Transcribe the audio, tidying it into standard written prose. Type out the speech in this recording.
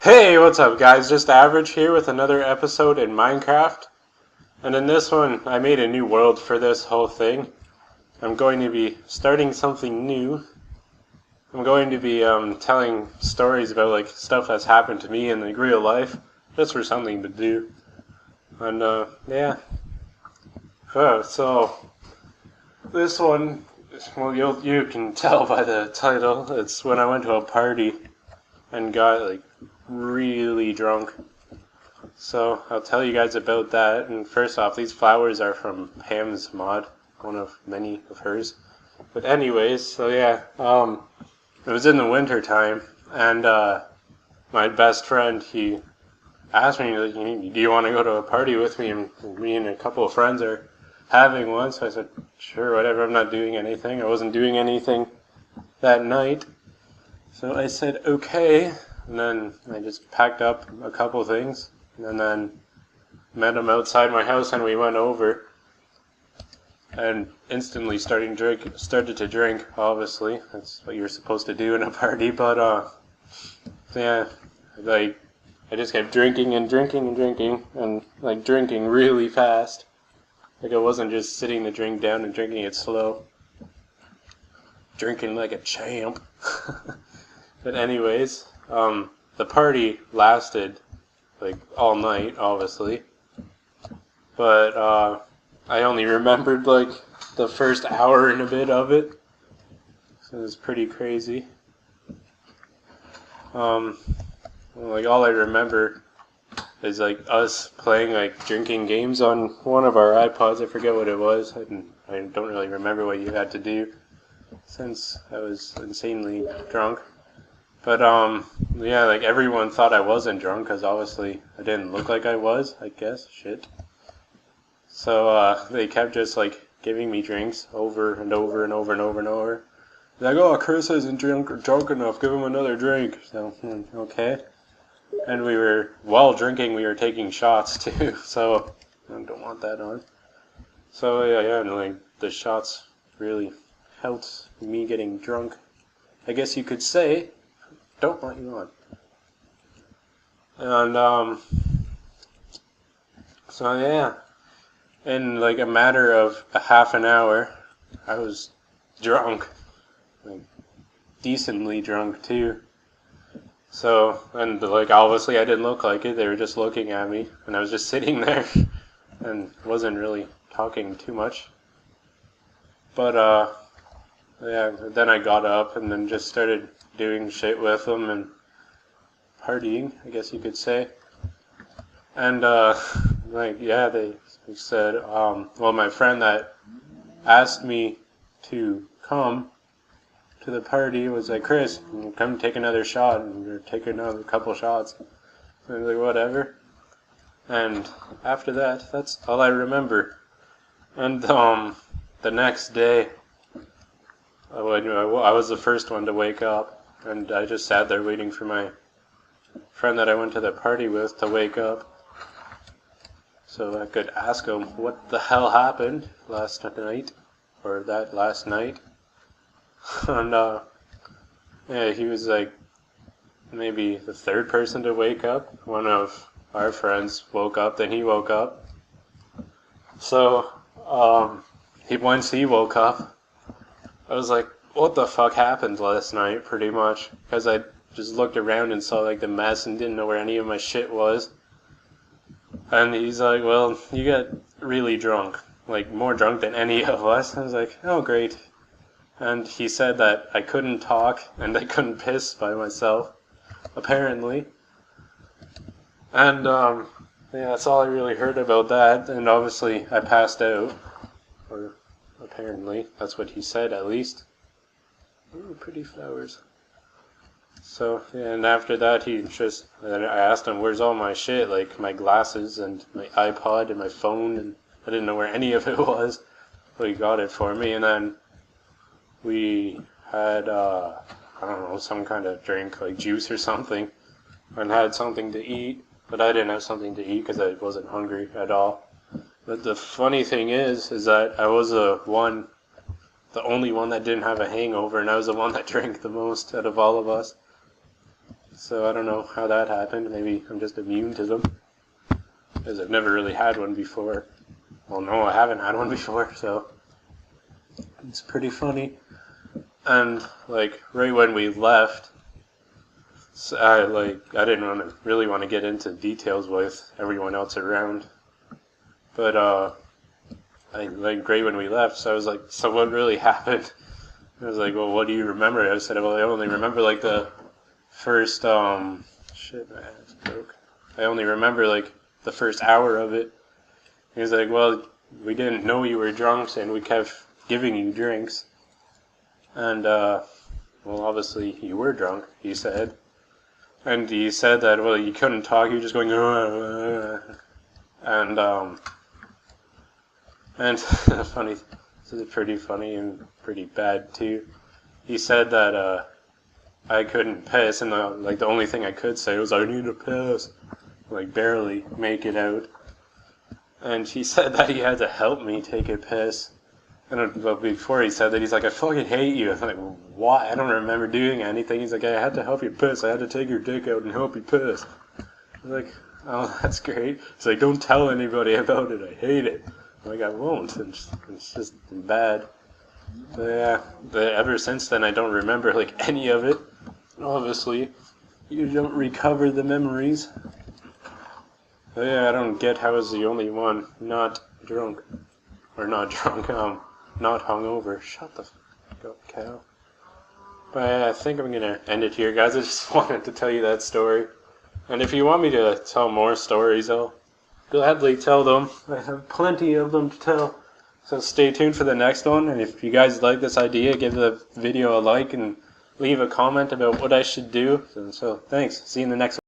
Hey, what's up guys? Just Average here with another episode in Minecraft. And in this one, I made a new world for this whole thing. I'm going to be starting something new. I'm going to be telling stories about like stuff that's happened to me in like real life, just for something to do. And yeah. So this one, well, you can tell by the title. It's when I went to a party and got like really drunk. So I'll tell you guys about that. And first off, these flowers are from Pam's mod, one of many of hers. But anyways, so yeah, it was in the winter time, and my best friend, he asked me, like, do you want to go to a party with me? And me and a couple of friends are having one. So I said, sure, whatever. I'm not doing anything. I wasn't doing anything that night. So I said, okay. And then I just packed up a couple things, and then met him outside my house, and we went over, and instantly started to drink. Obviously, that's what you're supposed to do in a party. But yeah, like I just kept drinking and drinking and drinking, and like drinking really fast. Like I wasn't just sitting the drink down and drinking it slow. Drinking like a champ. But anyways. The party lasted like all night, obviously, but I only remembered like the first hour and a bit of it, so it was pretty crazy. Like all I remember is like us playing like drinking games on one of our iPods. I forget what it was. I don't really remember what you had to do since I was insanely drunk. But yeah, like everyone thought I wasn't drunk because obviously I didn't look like I was, I guess. Shit. So they kept just like giving me drinks over and over and over and over and over. Like, oh, Chris isn't drunk enough, give him another drink. So, okay. And while drinking, we were taking shots too. So I don't want that on. So yeah, and like the shots really helped me getting drunk, I guess you could say. Don't want you on. And so yeah, in like a matter of a half an hour, I was drunk, like decently drunk too. So, and like obviously I didn't look like it. They were just looking at me, and I was just sitting there, and wasn't really talking too much. But yeah, then I got up and then just started doing shit with them and partying, I guess you could say. And like yeah, they said, well, my friend that asked me to come to the party was like, Chris, come take another shot, and we're taking another couple shots. And I was like, whatever. And after that, that's all I remember. And the next day, I was the first one to wake up. And I just sat there waiting for my friend that I went to the party with to wake up, so I could ask him what the hell happened last night, or that last night. And yeah, he was like maybe the third person to wake up. One of our friends woke up, then he woke up. So once he woke up, I was like, what the fuck happened last night, pretty much, because I just looked around and saw like the mess and didn't know where any of my shit was. And he's like, well, you got really drunk, like more drunk than any of us. I was like, oh great. And he said that I couldn't talk and I couldn't piss by myself, apparently. And yeah, that's all I really heard about that. And obviously I passed out, or apparently that's what he said, at least. Ooh, pretty flowers. So, yeah, and after that, I asked him, where's all my shit, like my glasses and my iPod and my phone, and I didn't know where any of it was. So he got it for me, and then we had, I don't know, some kind of drink, like juice or something, and had something to eat, but I didn't have something to eat because I wasn't hungry at all. But the funny thing is that I was the only one that didn't have a hangover, and I was the one that drank the most out of all of us. So I don't know how that happened. Maybe I'm just immune to them, because I've never really had one before. Well, no, I haven't had one before, so it's pretty funny. And like right when we left, so I didn't really want to get into details with everyone else around, but right when we left, so I was like, so what really happened? I was like, well, what do you remember? I said, well, I only remember like the first shit, my ass broke. I only remember like the first hour of it. He was like, well, we didn't know you were drunk, and we kept giving you drinks. And, well, obviously you were drunk, he said. And he said that, well, you couldn't talk, you were just going, and funny, this is pretty funny and pretty bad too. He said that, I couldn't piss, and the only thing I could say was, I need to piss. Like, barely make it out. And he said that he had to help me take a piss. And but before he said that, he's like, I fucking hate you. I'm like, why? I don't remember doing anything. He's like, I had to help you piss. I had to take your dick out and help you piss. I'm like, oh, that's great. He's like, don't tell anybody about it. I hate it. I'm like, I won't. It's just bad. But yeah, ever since then, I don't remember like any of it. Obviously, you don't recover the memories. But yeah, I don't get how I was the only one not drunk. Or not drunk, not hungover. Shut the fuck up, cow. But I think I'm gonna end it here, guys. I just wanted to tell you that story. And if you want me to tell more stories, I'll gladly tell them. I have plenty of them to tell. So stay tuned for the next one. And if you guys like this idea, give the video a like and leave a comment about what I should do. So thanks. See you in the next one.